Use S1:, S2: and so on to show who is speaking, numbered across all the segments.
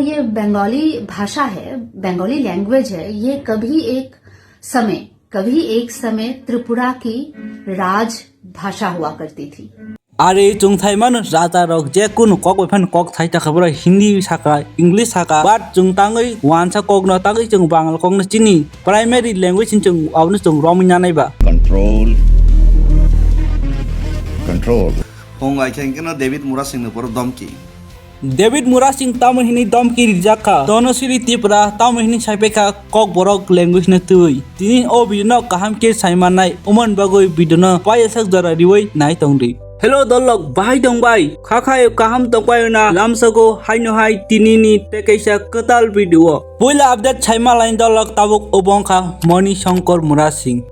S1: ये बंगाली भाषा है, बंगाली लैंग्वेज है, ये कभी एक समय त्रिपुरा की राज भाषा हुआ करती थी।
S2: आरे जों थाइमान राजा रक जे कुनु कक बेफान कक थाइ थाखाबर हिंदी साखा इंग्लिश साखा बाट जों तांगै वानसा कक न तांगै जों बांगाल कक न चिनि प्राइमरी लैंग्वेज जों आवनो जों रमिना नायबा
S3: कंट्रोल होंगाय खेंकेनो डेविड मुरा सिंह पर दमकी
S2: डेविड मुरा सिंह तामहिनी दमकी रिजाखा तनसिरि त्रिपुरा तामहिनी साइपेखा कक बरक लैंग्वेज न तुई तिनि ओ बिदिनो काहाम के साइमानाय उमन बागै बिदिनो पायसक जरा रिवै नाय तंगरि हेलो दलक बाहाय दंबाय खाखाय काहाम दंबाय ना लामसगो हायनो हाय तिनिनि तेकैसा कताल भिडिअ पहिला अपडेट साइमा लाइन दलक ताबुक ओबंखा मणि शंकर मुरा सिंह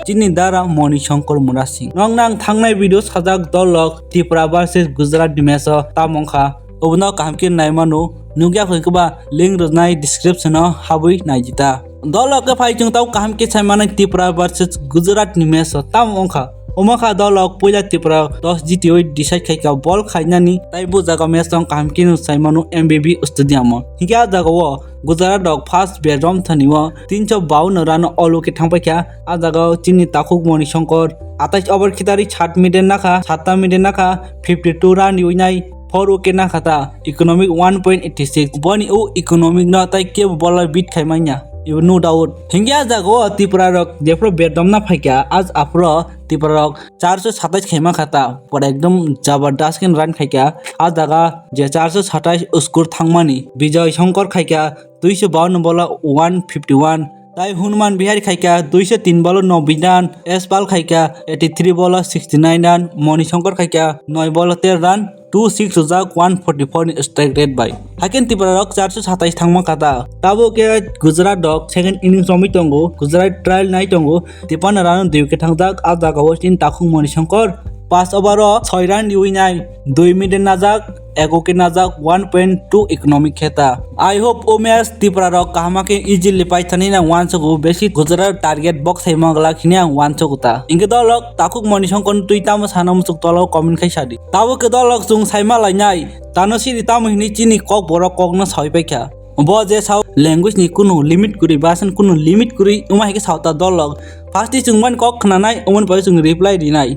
S2: चिनी दारा मणि शंकर मुरा सिंह नंगनां थांनाय भिडिअ साजाक दलक त्रिपुरा वर्सेस गुजरात मैच तामंखा ओबनो काहामके नायमानो नुग्या खैखबा लिंक रजनाय डिस्क्रिप्शन हाबै नायजिता दलक फाइ जों ताव काहामके सायमानाय त्रिपुरा वर्सेस गुजरात मैच तामंखा ओमाखा दलक पहिला त्रिपुरा 10 जिटिओ डिसाइड खाइका बल खाइनानि ताइबो जागा मैच दं काहामके नु सायमानो एमबीबी स्टेडियम हिगा जागाव गुजरात दक फार्स्ट बेरम थनिव 352 रन अलुके थांबायखा आ जागाव चिनि ताखुक मणि शंकर 28 ओवर खितारि 7 मिडन नाखा 7 मिडन नाखा 52 रन युइनाय 4 विकेट नाखाता इकोनॉमिक 1.86 बनी ओ इकोनॉमिक न ताइ के बॉलर बीट खाइमान्या इव नो डाउट हिंगिया जागो त्रिपुरा रक जेफ्रो बेरदम ना फाइका आज आफ्रो त्रिपुरा रक 427 खेमा खाता पर एकदम जबरदस्त के रन खाइका आज जागा जे 427 स्कोर थांगमानी विजय शंकर खाइका 252 बॉल 151 ताइ हनुमान बिहारी खाइका 203 बॉल 90 रन एसपाल खाइका 83 बॉल 69 रन मणि शंकर खाइका 9 बॉल 13 रन 26 रुजाक 144 स्ट्राइक रेट बाय हाकेन त्रिपुरा रक 427 थांमा खाता ताबो के गुजरात डक सेकंड इनिंग्स रमी तंगो गुजरात ट्रायल नाइ तंगो 53 रन 2 विकेट थांजाक आ जागाव तीन ताखुं मणि शंकर 5 ओवर 6 रन युइनाय 2 मिडन नाजाक 1 विकेट नाजाक 1.2 इकोनॉमिक खेता आई होप ओ मैच त्रिपुरा रक काहामाके इजिली पाइथानि ना वानसगो बेसी गुजरात टारगेट बक्स हैमगला खिनिया वानसगोता इंगे दलक ताखुक मणि शंकर तुइताम सानामसुक तल कमेन्ट खाइसादि ताबो के दलक जों साइमा लायनाय तानसिरि तामहिनि चिनि कक बरक कक न साइपाइखा ब जे साउ लैंग्वेज नि कुनु लिमिट गुरि बासन कुनु लिमिट गुरि उमा हेके साउता दलक फास्टि जोंमान कक खनानाय उमन पय जों रिप्लाई दिनाय।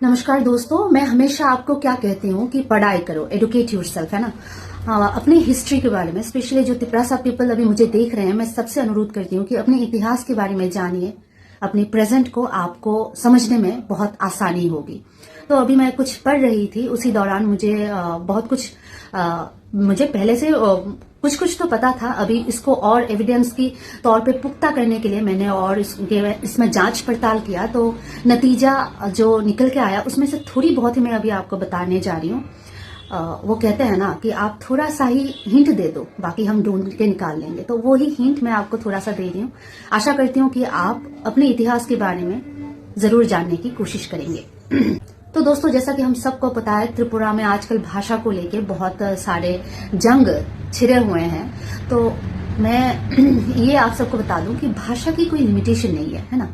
S1: नमस्कार दोस्तों, मैं हमेशा आपको क्या कहती हूँ कि पढ़ाई करो, एडुकेट योरसेल्फ, है ना। अपनी हिस्ट्री के बारे में, स्पेशली जो त्रिपुरा पीपल अभी मुझे देख रहे हैं, मैं सबसे अनुरोध करती हूँ कि अपने इतिहास के बारे में जानिए। अपने प्रेजेंट को आपको समझने में बहुत आसानी होगी। तो अभी मैं कुछ पढ़ रही थी, उसी दौरान मुझे बहुत कुछ मुझे पहले से कुछ तो पता था। अभी इसको और एविडेंस की तौर पे पुख्ता करने के लिए मैंने और इसमें जांच पड़ताल किया, तो नतीजा जो निकल के आया उसमें से थोड़ी बहुत ही मैं अभी आपको बताने जा रही हूँ। वो कहते हैं ना कि आप थोड़ा सा ही हिंट दे दो, बाकी हम ढूंढ के निकाल लेंगे। तो वो ही हिंट मैं आपको थोड़ा सा दे रही हूँ। आशा करती हूँ कि आप अपने इतिहास के बारे में जरूर जानने की कोशिश करेंगे। तो दोस्तों, जैसा कि हम सबको पता है, त्रिपुरा में आजकल भाषा को लेके बहुत सारे जंग छिड़े हुए हैं। तो मैं ये आप सबको बता दूं कि भाषा की कोई लिमिटेशन नहीं है ना।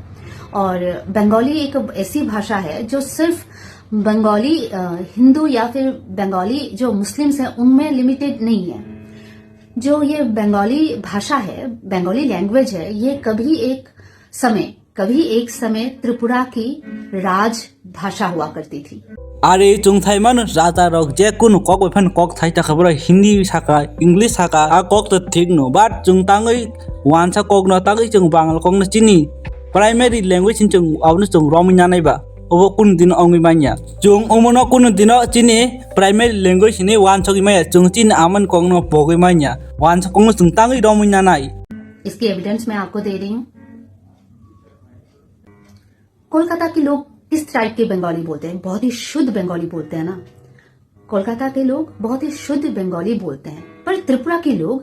S1: और बंगाली एक ऐसी भाषा है जो सिर्फ बंगाली हिंदू या फिर बंगाली जो मुस्लिम्स हैं उनमें लिमिटेड नहीं है। जो ये बंगाली भाषा है, बंगाली लैंग्वेज है, ये कभी एक समय त्रिपुरा की राज भाषा हुआ करती थी।
S2: आरे जों थाइमान राजा रक जे कुनु कक बेफान कक थाइ थाखाबर हिंदी साखा इंग्लिश साखा आ कक त ठीक नो बाट जों तांगै वानसा कक न तांगै जों बांगाल कक न चिनि प्राइमरी लैंग्वेज जों आवनो जों रमिना नायबा ओबो कुन दिन अंगै मान्या जों ओमनो कुन दिन चिनि प्राइमरी लैंग्वेज नि वानसगि माया जों चिन आमन कक न बगै मान्या वानसा कक न जों तांगै रमिना नाय।
S1: इसकी एविडेंस मैं आपको दे रही हूँ। कोलकाता के लोग किस टाइप के बंगाली बोलते हैं? बहुत ही शुद्ध बंगाली बोलते हैं ना। कोलकाता के लोग बहुत ही शुद्ध बंगाली बोलते हैं, पर त्रिपुरा के लोग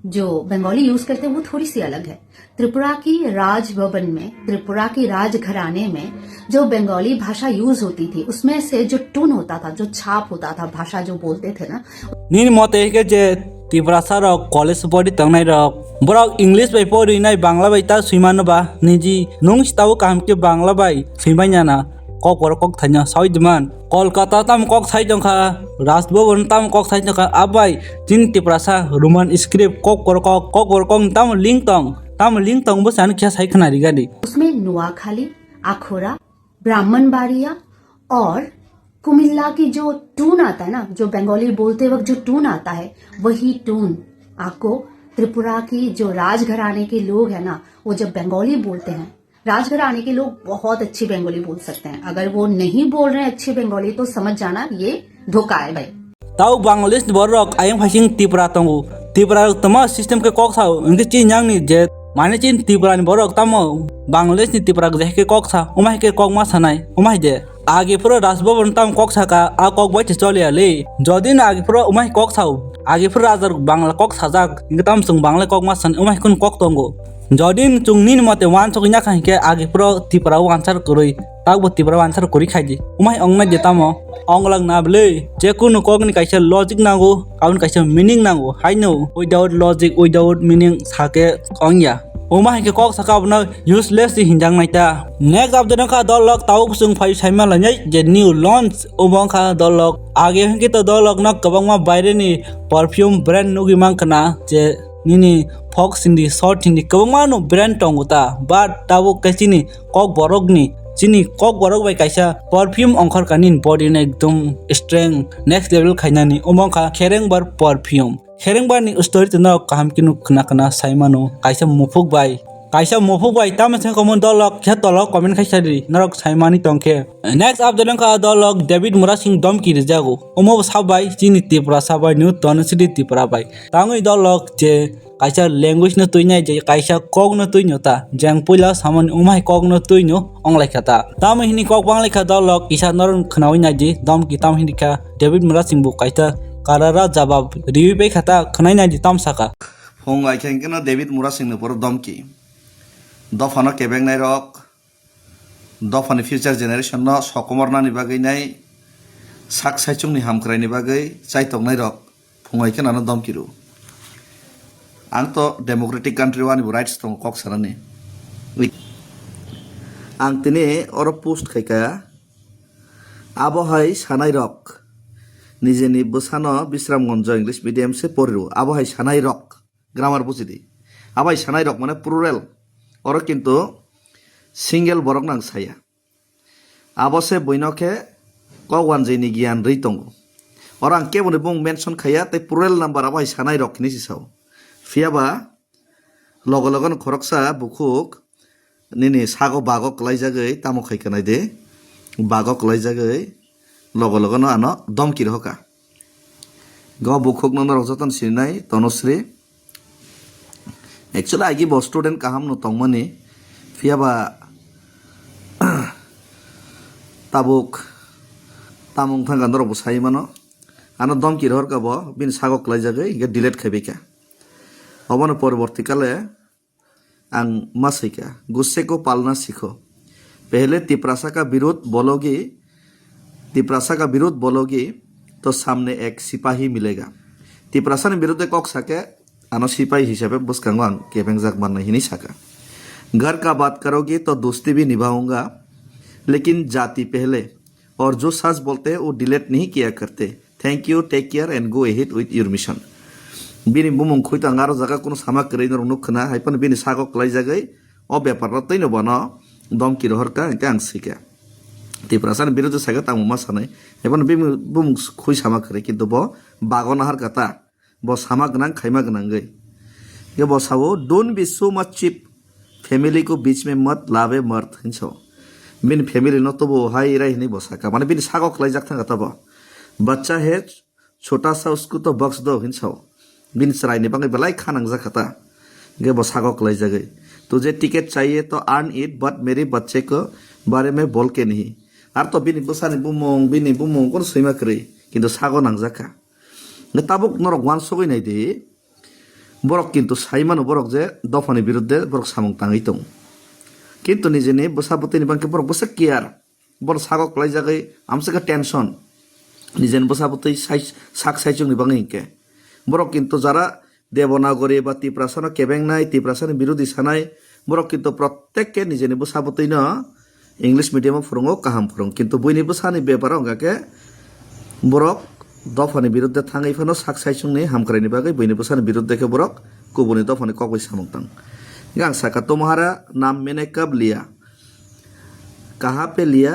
S1: जो बंगाली यूज करते हैं वो थोड़ी सी अलग है। त्रिपुरा की राज भवन में, त्रिपुरा की राज घराने में जो बंगाली भाषा यूज होती थी, उसमें से जो टोन होता था, जो छाप होता था, भाषा जो बोलते थे ना,
S2: नीन मते के जे त्रिपुरा सार कॉलेज पढ़ी तंगनाय रक बरक इंग्लिश बाय पढ़िनाय बांग्ला बाय ता सुइमानबा निजी नों सिताव काम के बांग्ला बाय सुइमायना kok borok kok thanya soidman Kolkata tam kok sai jongkha Rajbhavan tam kok sai jongkha abai jin tiprasa roman script kok borok tam link tong bosan kya sai khana rigadi
S1: उसमें नुआखाली, आखोरा, ब्राह्मण बाड़िया और कुमिल्ला की जो टून आता है ना, जो बंगाली बोलते वक्त जो टून आता है, वही टून आपको त्रिपुरा की जो राजघराने के लोग हैं ना, वो जब बंगाली बोलते हैं, राजघराने के लोग बहुत अच्छी बंगाली बोल सकते हैं। अगर वो नहीं बोल रहे हैं अच्छी बंगाली तो समझ जाना ये धोखा है भाई।
S2: tau Bangladesh borok ayang phasing Tripura tongu Tripura tama system ke kok sao ingke chin yang ni je mane chin Tripura ni borok tamo Bangladesh ni Tripura je ke kok sa umai ke kok ma sanai umai je age pura Rajbhavan tam kok sa ka a kok bai chole ale jodin age pura umai kok sao age pura rajar Bangla kok sajak ingke tam sung Bangla kok ma san umai kun kok tongu jodin chung nin mate wan sok nya khan ke age pura Tripura answer koroi tak bo Tripura answer kori khaji umai ongna je tamo onglang na ble je kuno kok ni kaisa logic nango kaun kaisa meaning nango haino without logic without meaning sake ongya umai ke kok saka bna useless hinjang naita next update ka dolok tau sung phai saima lanai je new launch ubong ka dolok age ke to dolok na kabang ma baire ni perfume brand nugi mang kana je nini fox indi short indi kabang ma no brand tonguta but tabo kasini kok borok ni chini kok borok bai kaisa perfume ongkhor kanin body na ekdom strength next level khainani umongkha kherengbar perfume kherengbar ni story tno kaham kinu khna saimano kaisa mufuk bai tamse common dolok khetolok comment khaisari narok saimani tongkhe next update ka dolok David Murasing domki rejago umo sabai chini Tripura sabai new tonasidi Tripura bai tangoi dolok je kaisa language na tuinai je kaisa kog na tuinyo ta jang puila saman umai kog na tuinyo onglai khata tam hini kog banglai kha dolok isa noron khnawi na je dom ki tam hini kha David Murasing bu kaisa karara jawab review pe khata khnai na je tam saka
S3: hong ai khen keno David Murasing no por domki dofano kebeng nai rok dofani future generation no sokomorna ni bagai nai sak saichung ni hamkrai ni bagai chaitok nai rok phungai kena no domki ru ang to democratic country wani rights tong kok sarani ang tini oro post khaika abohai sanai rok nijeni bosano Bisramganj English medium se poriru abohai sanai rok grammar buchidi abai sanai rok mane plural oro kintu single borok nang saya abose boinokhe kogwan jeni gyan rei tongo orang keboni bung mention khaya te plural number abai sanai rok ni sisau fiaba logon khoroksa bukhuk nini sago bago klaijagai tamo khaikanai de bago klaijagai logon ano domki roka go bukhuk no rokjoton sinai Tanushree actually agi bo student kaham no tongmani fiaba tabuk tamung thanga ndoro bo saimano ano domki roka bo bin sago klaijagai ge delete khaibeka অবন পরবর্তীকালে আং মাসিকা गुस्से को पालना सीखो पहले तिपरासा का विरोध बोलोगी तो सामने एक सिपाही मिलेगा तिपरासा ने विरुद्ध कक सके आनो सिपाही हिसाब बुसकांगो आं केबें जाक मारना ही नहीं सका घर का बात करोगी तो दोस्ती भी निभाऊंगा लेकिन जाति पहले और जो सच बोलते हैं वो डिलीट नहीं किया करते thank you take care and go ahead with your mission bini bumung khoita ngaro jaga kono samak krei nor nukhna haipan bini sago klai jagai o byapar ratoi no bono domki rohorka engke ang sika Tiprasan biruddhe saga tang ma sanai haipan bini bumung khoi samak krei kintu bo bagona har kata bo samak nang khaima gnang gai ye bo sawo don't be so much cheap family ko बीच में मत लावे मर्द हिंसो bini family no to bo hai rai ni bo saka mane bini sago klai jak thang kata bo बच्चा है छोटा सा उसको तो बख्श दो हिंसो बिन सराय ने बांगे बलाई खानंग जाखता गे बो सागो क्लाई जगई तुझे टिकट चाहिए तो अर्न इट बट मेरे बच्चे को बारे में बोल के नहीं आर तो बिनि बसानि बुमों कोन सैमा करे किंतु सागो नांगजाखा ने ताबुक नरक वान सगै नाय दे बरक किंतु साइमानो बरक जे दफानि बिरुद्धे बरक सामुं तांगै दं किंतु निजेनि बसाबुतिनि बांके बरक बसा केयार बर सागो क्लाई जगई आमसे का टेंशन निजेन बसाबुतै साक साइचुंनि बांगे के বরক কিন্তু যারা দেবনাগরী বা তিপ্রাসানো কেবেং নাই তিপ্রাসানি বিরোধী সানাই বরক কিন্তু প্রত্যেককে নিজে নিব সাবতই না इंग्लिश मीडियम फोरोंगो काहाम फोरों किन्तु बयनिबो सानि बेपाराव गाके borok dofani biruddhe thangai phano sak saisungni hamkraini bagai bयनिबो सानि biruddhe ke borok kubuni dofani kokbai samungtang gang saka तुम्हारा नाम मैंने कब लिया कहाँ पे लिया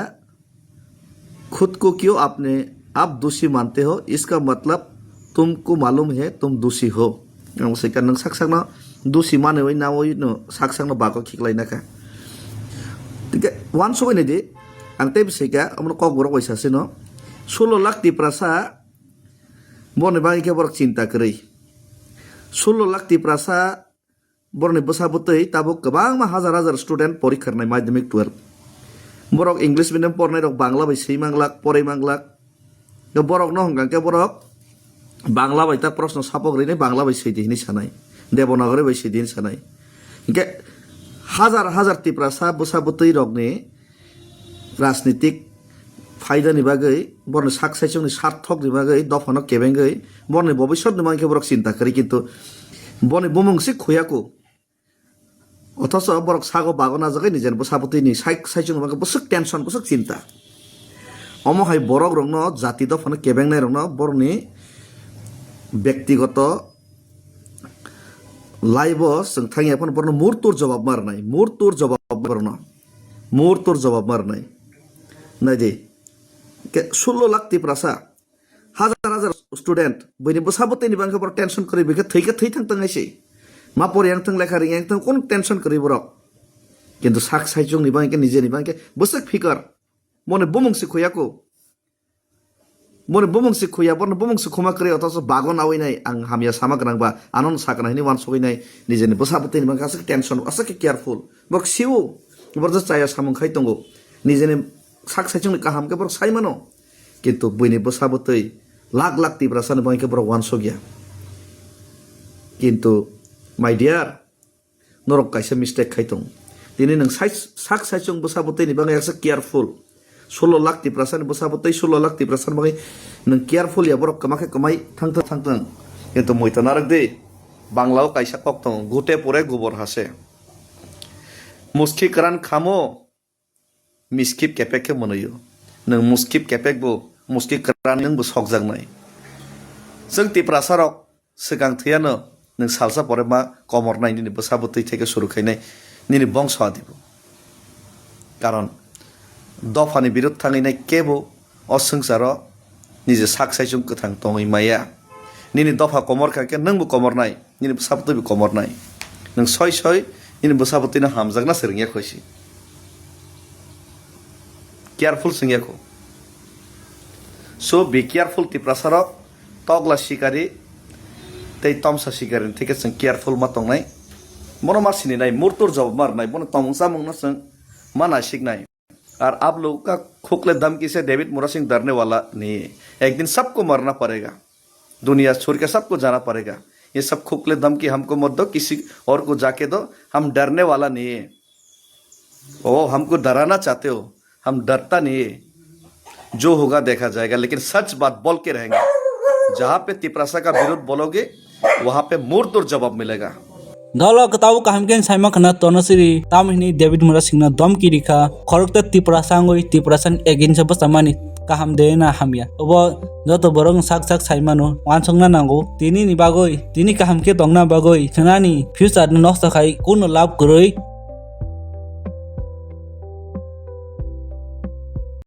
S3: खुद को क्यों आपने आप दोषी मानते हो इसका मतलब तुमको मालूम है तुम दोषी हो सेका नों साक न दोषी माने वै ना वै नो साक न बाको खिखलायना का तिके वान सबायने दि आं ते बिसेका अमन कक बरक वैसासे न 16 लाख तिप्रासा बने बाङि के बरक चिन्ता करै 16 लाख तिप्रासा बरने बसाबुतै ताबो गोबां हाजार हाजार स्टुडेन्ट परीक्षा होनाय माध्यमिक 12 borok English medium pornai rok bangla bai 6 manglak porai manglak to borok no hongkang ke borok bangla bai ta proshno sapok rine bangla bai 6 dini sanai devanagari bai 6 din sanai ke হাজার হাজার তিপ্রাসা বসাবতৈ রকনি রাজনীতিক ফায়দানি বাগৈ বরনে সাকসাইচংনি সার্থকনি বাগৈ দফানো কেবেঙ্গৈ বরনে ভবিষ্যৎনি মানকে বরক চিন্তা করি কিন্তু বনে বুমংসি খুয়াকো অথচ বরক সাগো বাগনা জাগাই নিজের বসাবতৈনি সাইচং বাগৈ বসক টেনশন বসক চিন্তা অমহাই বরক রং জাতি দফানো কেবেংনাই রং বরনি ব্যক্তিগত लाइव जों थाङि अपन बरनो मुर्तुर जवाब मारनाय मुर्तुर जवाब मारनाय नायदि के 16 लाख तिप्रासा हाजार हाजार स्टुडेन्ट बयनि बसाबतैनि बांके बर टेनसन करि बेके थैके थै थांतंगायसै मा परियां थं लेखा रियां थं कोन टेनसन करि बरक किन्तु साक साइजंनि बांके निजेनि बांके बसक फिकर मने बुमंसि खोयाको मने बुमंसि खोया बरनो बुमंसि खोमा करि अथस बागन आवेनाय आं हामिया सामा गनांबा आनन साकनायनि वान सगैनाय निजेनि बसाबतैनि बांके आसक टेनसन आसक केयारफुल बक सिउ बरज चाया सामंखाय दंगो निजेनि साक साइजंनि काहामके बर साइमानो किन्तु बयनि बसाबतै लाख लाख तिब्रासानि बांके बर वान सगिया किन्तु माय डियार नरक कायसे मिस्टेक खायतं दिनै नों साक साइजं बसाबतैनि बांके आसक केयारफुल 16 लाख तिप्रासानि बसाबतै 16 लाख तिप्रासानि बांके नों केयारफुल या बरक कमाखे कमाय थांथों किन्तु मयता नारक दे बांलाव कायसा कक्तं गुटे परे गोबर हासे मुस्खि करान खामो मिस्किप केपेके मनयो नों मुस्किप केपेकबो मुस्खि करान नोंबो सकजांनाय जों तिप्रासारक सिगां थैयानो नों सालसा परे मा कमरनाय निनि बसाबतै थेके सुरुखायनाय निनि बंश आदिबो कारण दफानि बिरुद थाङैनाय केबो असंसार निजे साक साइजं गोथां तङै माया निनि दफा कमर खाके नोंबो कमरनाय निनि बसाबतैबो कमरनाय नों सय सय निनि बसाबतैनो हामजागना सोरंगिया खयसि केयारफुल सिंगियाखौ सो बी केयारफुल तिप्रासारक तगला शिकारी तै तमसा शिकारी थेके जों केयारफुल मा तंनाय मनो मासिनि नाय मुर्तुर जवाब मारनाय बनो तमसा मंगना जों माना सिगनाय और आप लोगों का खोखले धमकी से डेविड मुरा सिंह डरने वाला नहीं है एक दिन सबको मरना पड़ेगा दुनिया छोड़ के सबको जाना पड़ेगा ये सब खोखले धमकी हमको मत दो किसी और को जाके दो हम डरने वाला नहीं है ओ हमको डराना चाहते हो हम डरता नहीं है जो होगा देखा जाएगा लेकिन सच बात बोल के रहेंगे जहाँ पे तिप्रासा का विरोध बोलोगे वहाँ पे मुर्तुर जवाब मिलेगा
S2: Dalo ketawu kahamken saima kana tonosiri tamhini David Mura singna dom kirika khorokta tiprasangoi tiprasan egin sabasamani kaham deena hamya obo joto borong sak saimano wansongna nango tini ni bagoi tini kahamke dongna bagoi thanani future nok sakai kuno lab goroi